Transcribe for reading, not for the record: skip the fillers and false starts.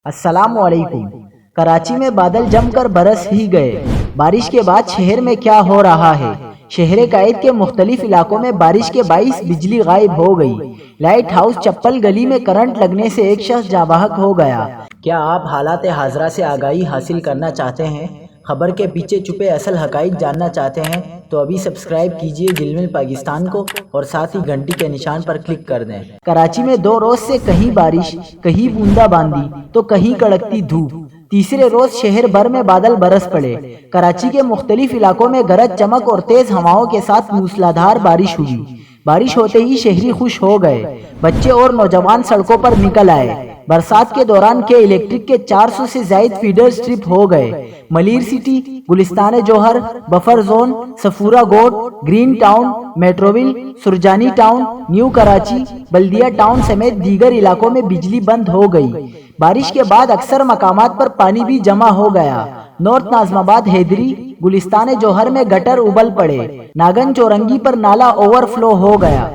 السلام علیکم۔ کراچی میں بادل جم کر برس ہی گئے۔ بارش کے بعد شہر میں کیا ہو رہا ہے؟ شہر قائد کے مختلف علاقوں میں بارش کے باعث بجلی غائب ہو گئی۔ لائٹ ہاؤس چپل گلی میں کرنٹ لگنے سے ایک شخص جاں بحق ہو گیا۔ کیا آپ حالات حاضرہ سے آگاہی حاصل کرنا چاہتے ہیں؟ خبر کے پیچھے چھپے اصل حقائق جاننا چاہتے ہیں تو ابھی سبسکرائب کیجئے جلمل پاکستان کو اور ساتھ ہی گھنٹی کے نشان پر کلک کر دیں۔ کراچی میں 2 روز سے کہیں بارش، کہیں بوندا باندی تو کہیں کڑکتی دھوپ۔ تیسرے روز شہر بھر میں بادل برس پڑے۔ کراچی کے مختلف علاقوں میں گرج چمک اور تیز ہواؤں کے ساتھ موسلادھار بارش ہوئی۔ بارش ہوتے ہی شہری خوش ہو گئے۔ بچے اور نوجوان سڑکوں پر نکل آئے۔ برسات کے دوران کے الیکٹرک کے 400 سے زائد فیڈر سٹرپ ہو گئے۔ Malir City, Gulistan Jauhar, Buffer Zone, Safoora Goth, Green Town, Metroville, Surjani Town, New Karachi, Baldia Town سمیت دیگر علاقوں میں بجلی بند ہو گئی۔ بارش کے بعد اکثر مقامات پر پانی بھی جمع ہو گیا۔ نارتھ ناظم آباد، حیدری، گلستان جوہر میں گٹر ابل پڑے۔ ناگن چورنگی پر نالا اوور فلو ہو گیا۔